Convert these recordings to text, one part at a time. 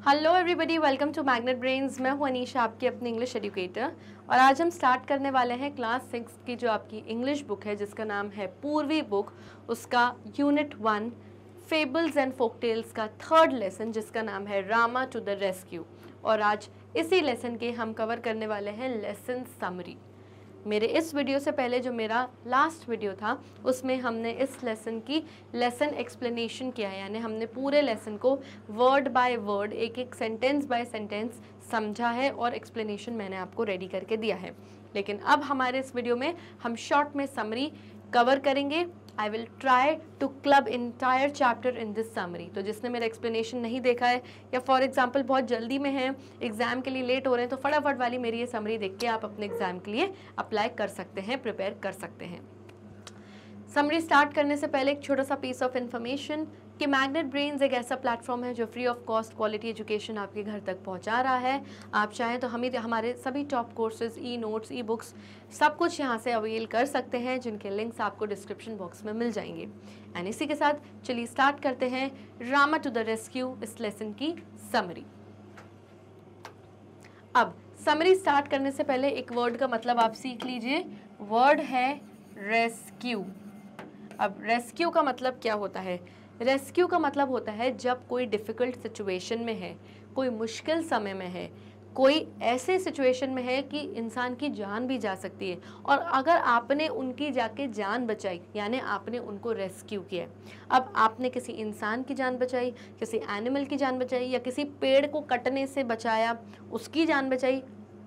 Hello everybody, welcome to magnet brains. मैं हूं अनीशा, आपकी अपनी इंग्लिश एजुकेटर। और आज हम स्टार्ट करने वाले हैं क्लास 6 की जो आपकी इंग्लिश बुक है, जिसका नाम है पूर्वी बुक। उसका यूनिट 1 फेबल्स एंड फोकटेल्स का थर्ड लेसन, जिसका नाम है रामा टू द रेस्क्यू। और आज इसी लेसन के हम कवर करने वाले हैं लेसन समरी। मेरे इस वीडियो से पहले जो मेरा लास्ट वीडियो था, उसमें हमने इस लेसन की लेसन एक्सप्लेनेशन किया है, यानी हमने पूरे लेसन को वर्ड बाय वर्ड, एक एक सेंटेंस बाय सेंटेंस समझा है और एक्सप्लेनेशन मैंने आपको रेडी करके दिया है। लेकिन अब हमारे इस वीडियो में हम शॉर्ट में समरी कवर करेंगे। I will try to club entire chapter in this summary. तो जिसने मेरा एक्सप्लेनेशन नहीं देखा है, या फॉर एग्जाम्पल बहुत जल्दी में है, एग्जाम के लिए लेट हो रहे हैं, तो फटाफट वाली मेरी ये समरी देख के आप अपने एग्जाम के लिए अप्लाई कर सकते हैं, प्रिपेयर कर सकते हैं। समरी स्टार्ट करने से पहले एक छोटा सा पीस ऑफ इन्फॉर्मेशन कि मैग्नेट ब्रेन्स एक ऐसा प्लेटफॉर्म है जो free of cost quality education आपके घर तक पहुंचा रहा है। आप चाहें तो हमारे सभी top courses, e notes, e books, सब कुछ यहां से अवेल कर सकते हैं, जिनके लिंक्स आपको डिस्क्रिप्शन बॉक्स में मिल जाएंगे। एंड इसी के साथ चलिए स्टार्ट करते हैं रामा टू द रेस्क्यू, इस लेसन की समरी। अब समरी स्टार्ट करने से पहले एक वर्ड का मतलब आप सीख लीजिए। वर्ड है रेस्क्यू। अब रेस्क्यू का मतलब क्या होता है? रेस्क्यू का मतलब होता है जब कोई डिफ़िकल्ट सिचुएशन में है, कोई मुश्किल समय में है, कोई ऐसे सिचुएशन में है कि इंसान की जान भी जा सकती है, और अगर आपने उनकी जाके जान बचाई, यानी आपने उनको रेस्क्यू किया। अब आपने किसी इंसान की जान बचाई, किसी एनिमल की जान बचाई, या किसी पेड़ को कटने से बचाया, उसकी जान बचाई,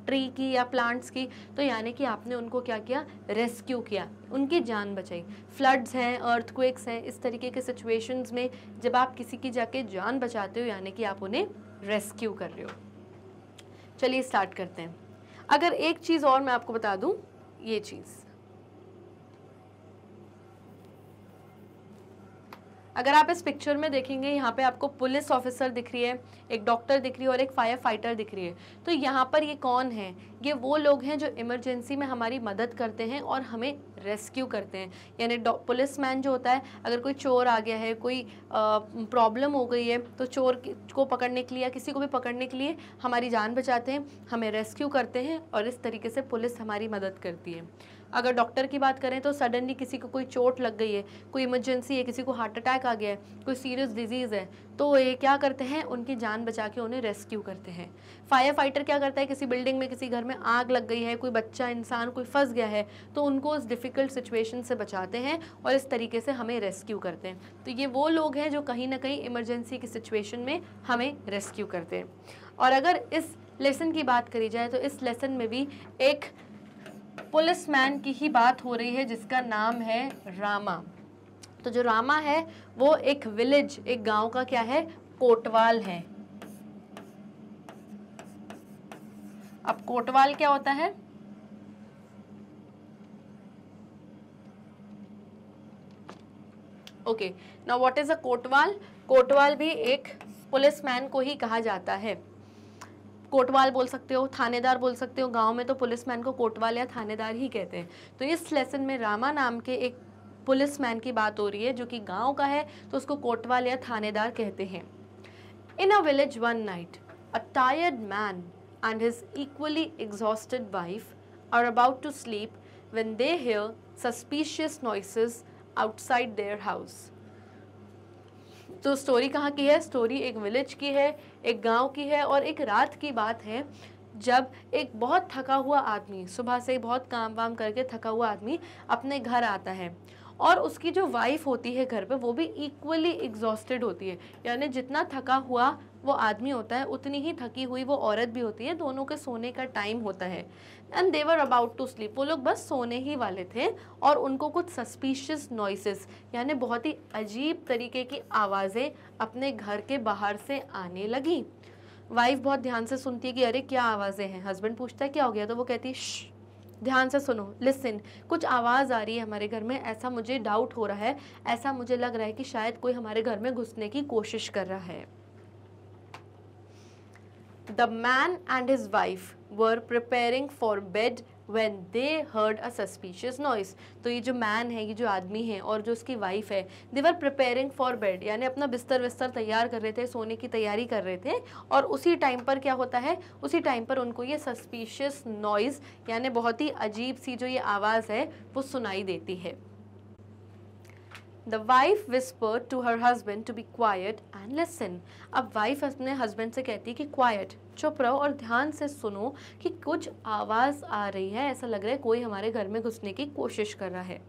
ट्री की या प्लांट्स की, तो यानी कि आपने उनको क्या किया? रेस्क्यू किया, उनकी जान बचाई। फ्लड्स हैं, अर्थक्वेक्स हैं, इस तरीके के सिचुएशंस में जब आप किसी की जाके जान बचाते हो, यानी कि आप उन्हें रेस्क्यू कर रहे हो। चलिए स्टार्ट करते हैं। अगर एक चीज़ और मैं आपको बता दूं, ये चीज़ अगर आप इस पिक्चर में देखेंगे, यहाँ पे आपको पुलिस ऑफिसर दिख रही है, एक डॉक्टर दिख रही है और एक फायर फाइटर दिख रही है। तो यहाँ पर ये कौन है? ये वो लोग हैं जो इमरजेंसी में हमारी मदद करते हैं और हमें रेस्क्यू करते हैं। यानी पुलिस मैन जो होता है, अगर कोई चोर आ गया है, कोई प्रॉब्लम हो गई है, तो चोर को पकड़ने के लिए या किसी को भी पकड़ने के लिए हमारी जान बचाते हैं, हमें रेस्क्यू करते हैं, और इस तरीके से पुलिस हमारी मदद करती है। अगर डॉक्टर की बात करें तो सडनली किसी को कोई चोट लग गई है, कोई इमरजेंसी है, किसी को हार्ट अटैक आ गया है, कोई सीरियस डिजीज़ है, तो ये क्या करते हैं? उनकी जान बचा के उन्हें रेस्क्यू करते हैं। फायर फाइटर क्या करता है? किसी बिल्डिंग में, किसी घर में आग लग गई है, कोई बच्चा, इंसान कोई फंस गया है, तो उनको उस डिफ़िकल्ट सिचुएशन से बचाते हैं और इस तरीके से हमें रेस्क्यू करते हैं। तो ये वो लोग हैं जो कहीं ना कहीं इमरजेंसी की सिचुएशन में हमें रेस्क्यू करते हैं। और अगर इस लेसन की बात करी जाए तो इस लेसन में भी एक पुलिसमैन की ही बात हो रही है, जिसका नाम है रामा। तो जो रामा है वो एक विलेज, एक गांव का क्या है? कोटवाल है। अब कोटवाल क्या होता है? Okay, now what is a Kotwal? Kotwal भी एक पुलिसमैन को ही कहा जाता है। कोटवाल बोल सकते हो, थानेदार बोल सकते हो। गांव में तो पुलिसमैन को कोटवाल या थानेदार ही कहते हैं। तो इस लेसन में रामा नाम के एक पुलिसमैन की बात हो रही है, जो कि गांव का है, तो उसको कोटवाल या थानेदार कहते हैं। In a village one night a tired man and his equally exhausted wife are about to sleep when they hear suspicious noises outside their house. तो स्टोरी कहाँ की है? स्टोरी एक विलेज की है, एक गांव की है, और एक रात की बात है, जब एक बहुत थका हुआ आदमी, सुबह से बहुत काम वाम करके थका हुआ आदमी अपने घर आता है, और उसकी जो वाइफ होती है घर पे, वो भी इक्वली एग्जॉस्टेड होती है। यानी जितना थका हुआ वो आदमी होता है, उतनी ही थकी हुई वो औरत भी होती है। दोनों के सोने का टाइम होता है। And they were about to sleep, वो लोग बस सोने ही वाले थे, और उनको कुछ सस्पिशियस नॉइसेस, यानी बहुत ही अजीब तरीके की आवाज़ें अपने घर के बाहर से आने लगी। वाइफ बहुत ध्यान से सुनती है कि अरे क्या आवाज़ें हैं। हस्बैंड पूछता है क्या हो गया, तो वो कहती है श्श, ध्यान से सुनो, लिसन, कुछ आवाज़ आ रही है हमारे घर में, ऐसा मुझे डाउट हो रहा है, ऐसा मुझे लग रहा है कि शायद कोई हमारे घर में घुसने की कोशिश कर रहा है। The man and his wife were preparing for bed when they heard a suspicious noise। तो ये जो मैन है, ये जो आदमी है और जो उसकी वाइफ है, they were preparing for bed, यानी अपना बिस्तर विस्तर तैयार कर रहे थे, सोने की तैयारी कर रहे थे। और उसी टाइम पर क्या होता है, उसी टाइम पर उनको ये सस्पिशियस नॉइज़ यानी बहुत ही अजीब सी जो ये आवाज़ है वो सुनाई देती है। The wife whispered to her husband to be quiet and listen। अब वाइफ अपने हस्बैंड से कहती है कि क्वाइट, चुप रहो और ध्यान से सुनो कि कुछ आवाज़ आ रही है, ऐसा लग रहा है कोई हमारे घर में घुसने की कोशिश कर रहा है।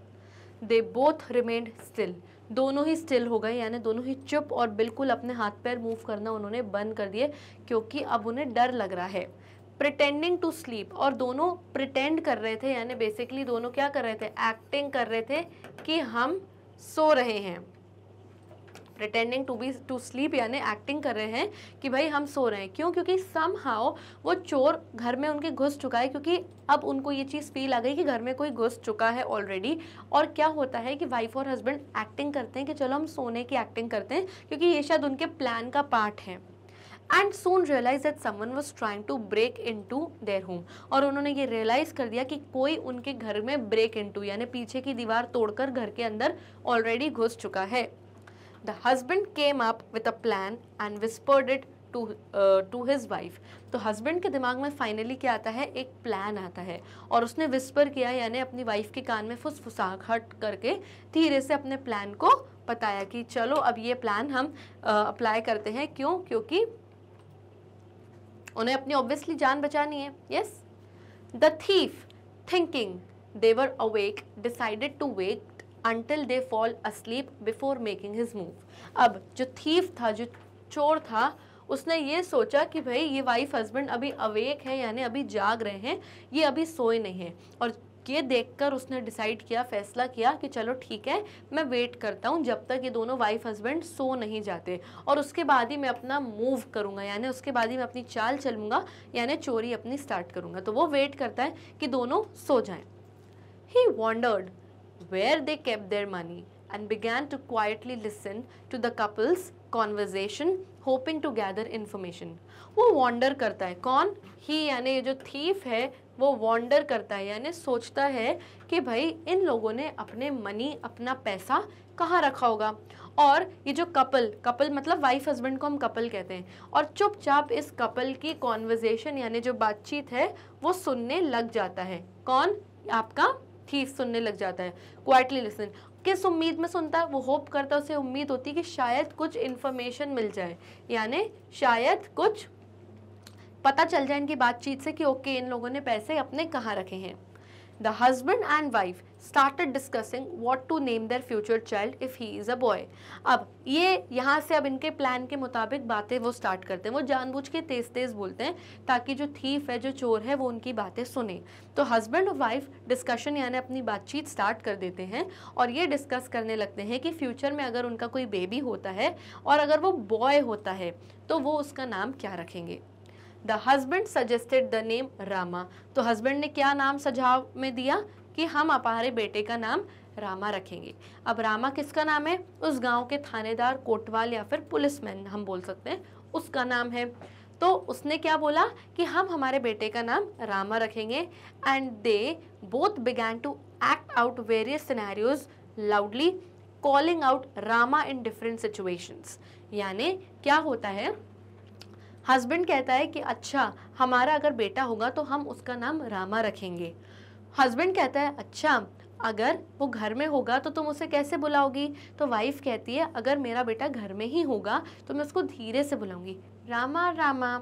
They both remained still, दोनों ही स्टिल हो गए, यानी दोनों ही चुप और बिल्कुल अपने हाथ पैर मूव करना उन्होंने बंद कर दिए, क्योंकि अब उन्हें डर लग रहा है। प्रिटेंडिंग टू स्लीप, और दोनों प्रिटेंड कर रहे थे, यानी बेसिकली दोनों क्या कर रहे थे, एक्टिंग कर रहे थे कि हम सो रहे हैं। प्रिटेंडिंग टू स्लीप यानी एक्टिंग कर रहे हैं कि भाई हम सो रहे हैं। क्यों? क्योंकि समहाउ वो चोर घर में उनके घुस चुका है, क्योंकि अब उनको ये चीज़ फील आ गई कि घर में कोई घुस चुका है ऑलरेडी। और क्या होता है कि वाइफ और हस्बैंड एक्टिंग करते हैं कि चलो हम सोने की एक्टिंग करते हैं, क्योंकि ये शायद उनके प्लान का पार्ट है। And soon realized that someone was trying to break into their home, और उन्होंने ये रियलाइज़ कर दिया कि कोई उनके घर में ब्रेक इनटू यानी पीछे की दीवार तोड़कर घर के अंदर ऑलरेडी घुस चुका है। The husband came up with a plan and whispered it to his wife. तो हस्बैंड के दिमाग में फाइनली क्या आता है, एक प्लान आता है, और उसने विस्पर किया यानी अपनी वाइफ के कान में फुसफुसाहट करके धीरे से अपने प्लान को बताया कि चलो अब ये प्लान हम अप्लाई करते हैं। क्यों? क्योंकि उन्हें अपनी ऑब्वियसली जान बचानी है। Yes, the thief thinking they were awake decided to wait until they fall asleep before making his move। अब जो थीफ था, जो चोर था, उसने ये सोचा कि भाई ये वाइफ हस्बैंड अभी अवेक है यानी अभी जाग रहे हैं, ये अभी सोए नहीं हैं। और ये देखकर उसने डिसाइड किया, फैसला किया कि चलो ठीक है, मैं वेट करता हूँ जब तक ये दोनों वाइफ हस्बैंड सो नहीं जाते, और उसके बाद ही मैं अपना मूव करूँगा, यानी उसके बाद ही मैं अपनी चाल चलूँगा, यानी चोरी अपनी स्टार्ट करूँगा। तो वो वेट करता है कि दोनों सो जाएं। He wondered where they kept their money and began to quietly listen to the couple's conversation, hoping to gather information। वो वॉन्डर करता है, कौन? ही यानी ये जो थीफ है वो वॉन्डर करता है, यानी सोचता है कि भाई इन लोगों ने अपने मनी, अपना पैसा कहाँ रखा होगा। और ये जो कपल मतलब वाइफ हस्बैंड को हम कपल कहते हैं, और चुपचाप इस कपल की कॉन्वर्जेशन यानी जो बातचीत है वो सुनने लग जाता है। कौन? आपका थीफ सुनने लग जाता है। क्वाइटली लिसन, किस उम्मीद में सुनता है? वो होप करता है, उसे उम्मीद होती है कि शायद कुछ इन्फॉर्मेशन मिल जाए, यानी शायद कुछ पता चल जाए इनकी बातचीत से कि ओके इन लोगों ने पैसे अपने कहाँ रखे हैं। The husband and wife started discussing what to name their future child if he is a boy। अब ये यहाँ से अब इनके प्लान के मुताबिक बातें वो स्टार्ट करते हैं। वो जानबूझ के तेज तेज बोलते हैं ताकि जो थीफ है, जो चोर है, वो उनकी बातें सुने। तो हस्बैंड और वाइफ डिस्कशन यानी अपनी बातचीत स्टार्ट कर देते हैं और ये डिस्कस करने लगते हैं कि फ्यूचर में अगर उनका कोई बेबी होता है और अगर वो बॉय होता है तो वो उसका नाम क्या रखेंगे। The husband suggested the name Rama. तो हस्बैंड ने क्या नाम सुझाव में दिया कि हम हमारे बेटे का नाम रामा रखेंगे। अब रामा किसका नाम है? उस गांव के थानेदार, कोतवाल या फिर पुलिसमैन हम बोल सकते हैं, उसका नाम है। तो उसने क्या बोला कि हम हमारे बेटे का नाम रामा रखेंगे। And they both began to act out various scenarios loudly, calling out Rama in different situations. यानी क्या होता है, हस्बैंड कहता है कि अच्छा हमारा अगर बेटा होगा तो हम उसका नाम रामा रखेंगे। हस्बैंड कहता है अच्छा अगर वो घर में होगा तो तुम उसे कैसे बुलाओगी? तो वाइफ कहती है अगर मेरा बेटा घर में ही होगा तो मैं उसको धीरे से बुलाऊंगी, रामा रामा।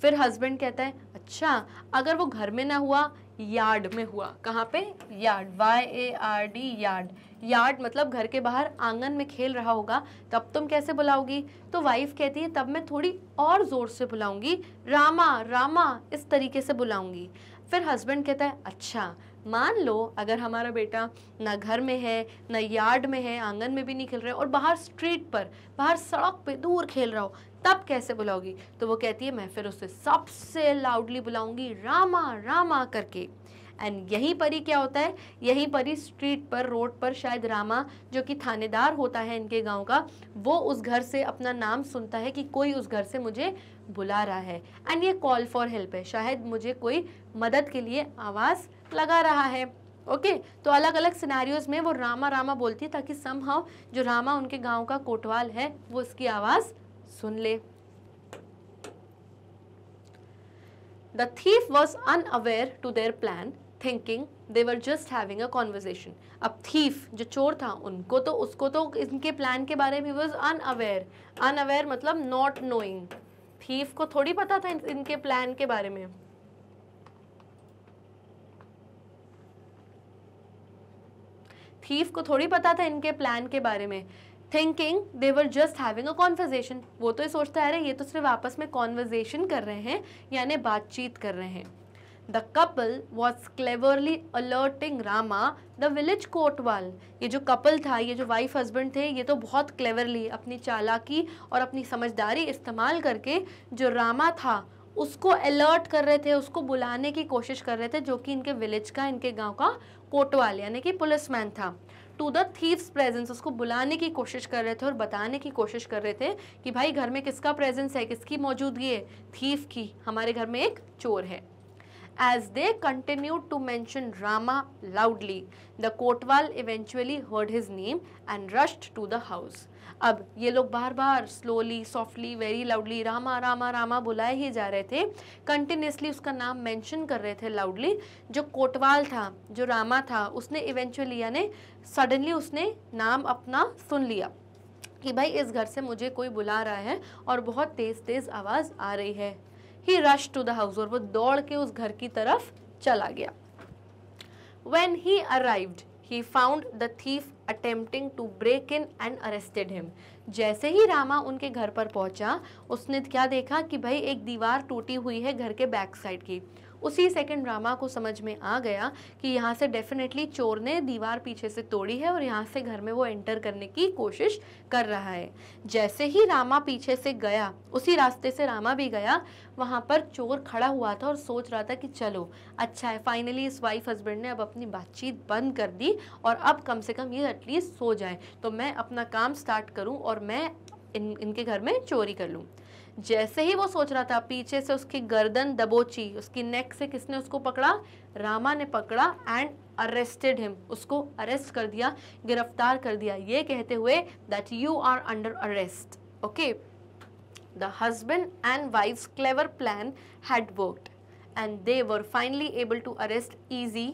फिर हस्बैंड कहता है अच्छा अगर वो घर में ना हुआ, यार्ड में हुआ। कहाँ पे? Yard, YARD, yard. यार्ड मतलब घर के बाहर आंगन में खेल रहा होगा, तब तुम कैसे बुलाओगी? तो वाइफ कहती है तब मैं थोड़ी और ज़ोर से बुलाऊंगी, रामा रामा, इस तरीके से बुलाऊंगी। फिर हस्बैंड कहता है अच्छा मान लो अगर हमारा बेटा ना घर में है, ना यार्ड में है, आंगन में भी नहीं खेल रहा है और बाहर स्ट्रीट पर, बाहर सड़क पे दूर खेल रहा हो, तब कैसे बुलाओगी? तो वो कहती है मैं फिर उसे सबसे लाउडली बुलाऊंगी, रामा रामा करके। एंड यहीं पर ही क्या होता है, यहीं पर ही स्ट्रीट पर, रोड पर शायद रामा जो कि थानेदार होता है इनके गांव का, वो उस घर से अपना नाम सुनता है कि कोई उस घर से मुझे बुला रहा है। एंड ये कॉल फॉर हेल्प है, शायद मुझे कोई मदद के लिए आवाज़ लगा रहा है। ओके तो अलग अलग सिनेरियोज में वो रामा रामा बोलती है ताकि समहाउ जो रामा उनके गांव का कोतवाल है वो इसकी आवाज सुन ले। The thief was unaware to their plan, thinking they were just having a conversation. अब thief जो चोर था उसको तो इनके प्लान के बारे में was unaware. Unaware मतलब not knowing. thief को थोड़ी पता था इनके प्लान के बारे में। thief को थोड़ी पता था इनके प्लान के बारे में। Thinking they were just having a conversation, वो तो सोचता है ये तो सिर्फ आपस में कॉन्वर्जेशन कर रहे हैं यानी बातचीत कर रहे हैं। The couple was cleverly alerting Rama the village कोतवाल, ये जो कपल था, ये जो वाइफ हस्बैंड थे, ये तो बहुत क्लेवरली अपनी चालाकी और अपनी समझदारी इस्तेमाल करके जो रामा था उसको अलर्ट कर रहे थे, उसको बुलाने की कोशिश कर रहे थे, जो कि इनके विलेज का, इनके गांव का कोतवाल यानी कि पुलिसमैन था। टू द थीव्स प्रेजेंस, उसको बुलाने की कोशिश कर रहे थे और बताने की कोशिश कर रहे थे कि भाई घर में किसका प्रेजेंस है, किसकी मौजूदगी है, थीव की, हमारे घर में एक चोर है। As they continued to mention Rama loudly, the Kotwal eventually heard his name and rushed to the house. अब ये लोग बार बार slowly softly very loudly Rama Rama Rama बुलाए ही जा रहे थे, कंटिन्यूसली उसका नाम मेंशन कर रहे थे लाउडली। जो कोतवाल था, जो रामा था, उसने इवेंचुअली यानी सडनली उसने नाम अपना सुन लिया कि भाई इस घर से मुझे कोई बुला रहा है और बहुत तेज तेज आवाज़ आ रही है। He rushed to the house, और वो दौड़ के उस घर की तरफ चला गया। When he arrived, he found the thief attempting to break in and arrested him. जैसे ही रामा उनके घर पर पहुंचा, उसने क्या देखा कि भाई एक दीवार टूटी हुई है घर के बैक साइड की। उसी सेकंड रामा को समझ में आ गया कि यहाँ से डेफिनेटली चोर ने दीवार पीछे से तोड़ी है और यहाँ से घर में वो एंटर करने की कोशिश कर रहा है। जैसे ही रामा पीछे से गया, उसी रास्ते से रामा भी गया, वहाँ पर चोर खड़ा हुआ था और सोच रहा था कि चलो अच्छा है, फाइनली इस वाइफ हस्बैंड ने अब अपनी बातचीत बंद कर दी और अब कम से कम ये एटलीस्ट सो जाए, तो मैं अपना काम स्टार्ट करूँ और मैं इनके घर में चोरी कर लूँ। जैसे ही वो सोच रहा था, पीछे से उसकी गर्दन दबोची, उसकी नेक से किसने उसको पकड़ा, रामा ने पकड़ा एंड अरेस्टेड हिम, उसको अरेस्ट कर दिया, गिरफ्तार कर दिया, ये कहते हुए that you are under arrest. Okay, the husband and wife's clever plan had worked and they were finally able to arrest easy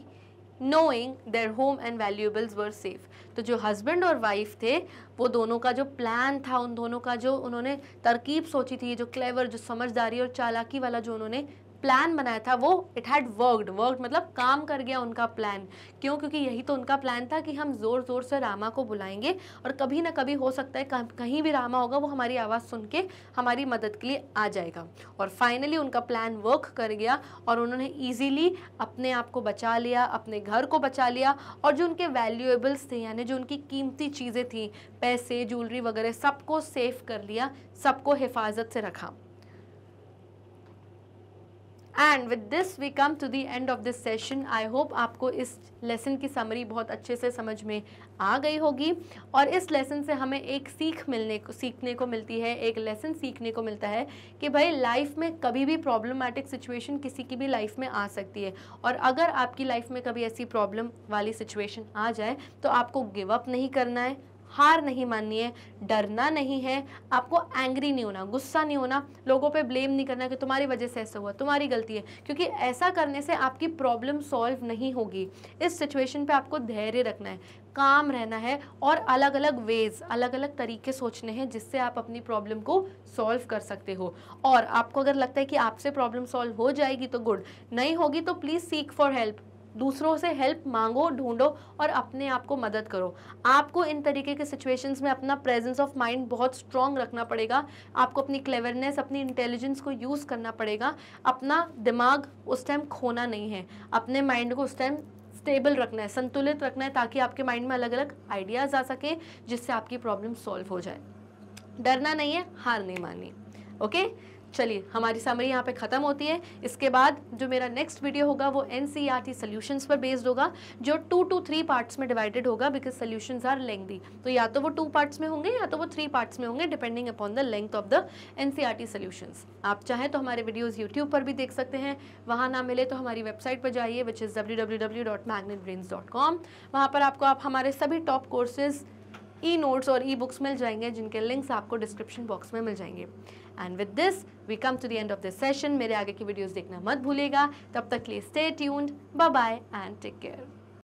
knowing their home and valuables were safe। तो जो हस्बैंड और वाइफ थे, वो दोनों का जो plan था, उन दोनों का जो उन्होंने तरकीब सोची थी, जो क्लेवर, जो समझदारी और चालाकी वाला जो उन्होंने प्लान बनाया था, वो इट हैड वर्कड मतलब काम कर गया उनका प्लान। क्यों? क्योंकि यही तो उनका प्लान था कि हम ज़ोर ज़ोर से रामा को बुलाएंगे और कभी ना कभी हो सकता है कहीं भी रामा होगा, वो हमारी आवाज़ सुन के हमारी मदद के लिए आ जाएगा। और फाइनली उनका प्लान वर्क कर गया और उन्होंने ईजीली अपने आप को बचा लिया, अपने घर को बचा लिया और जो उनके वैल्यूएबल्स थे यानी जो उनकी कीमती चीज़ें थी, पैसे, ज्वेलरी वगैरह, सबको सेफ कर लिया, सबको हिफाजत से रखा। And with this we come to the end of this session. I hope आपको इस लेसन की समरी बहुत अच्छे से समझ में आ गई होगी और इस लेसन से हमें एक सीखने को मिलती है, एक लेसन सीखने को मिलता है कि भाई लाइफ में कभी भी प्रॉब्लमैटिक सिचुएशन किसी की भी लाइफ में आ सकती है और अगर आपकी लाइफ में कभी ऐसी प्रॉब्लम वाली सिचुएशन आ जाए तो आपको गिव अप नहीं करना है, हार नहीं माननी है, डरना नहीं है, आपको एंग्री नहीं होना, गुस्सा नहीं होना, लोगों पे ब्लेम नहीं करना कि तुम्हारी वजह से ऐसा हुआ, तुम्हारी गलती है, क्योंकि ऐसा करने से आपकी प्रॉब्लम सॉल्व नहीं होगी। इस सिचुएशन पे आपको धैर्य रखना है, काम रहना है और अलग अलग वेज, अलग अलग तरीके सोचने हैं जिससे आप अपनी प्रॉब्लम को सॉल्व कर सकते हो। और आपको अगर लगता है कि आपसे प्रॉब्लम सॉल्व हो जाएगी तो गुड, नहीं होगी तो प्लीज़ सीक फॉर हेल्प, दूसरों से हेल्प मांगो, ढूंढो और अपने आप को मदद करो। आपको इन तरीके के सिचुएशंस में अपना प्रेजेंस ऑफ माइंड बहुत स्ट्रॉन्ग रखना पड़ेगा, आपको अपनी क्लेवरनेस, अपनी इंटेलिजेंस को यूज़ करना पड़ेगा, अपना दिमाग उस टाइम खोना नहीं है, अपने माइंड को उस टाइम स्टेबल रखना है, संतुलित रखना है ताकि आपके माइंड में अलग अलग आइडियाज़ आ सके जिससे आपकी प्रॉब्लम सॉल्व हो जाए। डरना नहीं है, हार नहीं माननी। ओके, चलिए हमारी समरी यहाँ पे ख़त्म होती है। इसके बाद जो मेरा नेक्स्ट वीडियो होगा वो NCERT सॉल्यूशंस पर बेस्ड होगा, जो 2 to 3 पार्ट्स में डिवाइडेड होगा, बिकॉज सॉल्यूशंस आर लेंथी। तो या तो वो 2 पार्ट्स में होंगे या तो वो 3 पार्ट्स में होंगे, depending upon the length of the NCERT solutions. आप चाहें तो हमारे वीडियोज़ यूट्यूब पर भी देख सकते हैं, वहाँ ना मिले तो हमारी वेबसाइट पर जाइए विच इज़ www.magnetbrains.com। वहाँ पर आपको हमारे सभी टॉप कोर्सेज, ई नोट्स और ई बुक्स मिल जाएंगे, जिनके लिंक्स आपको डिस्क्रिप्शन बॉक्स में मिल जाएंगे। And with this we come to the end of this session. मेरे आगे की वीडियोस देखना मत भूलिएगा। तब तक के लिए stay tuned, bye bye and take care.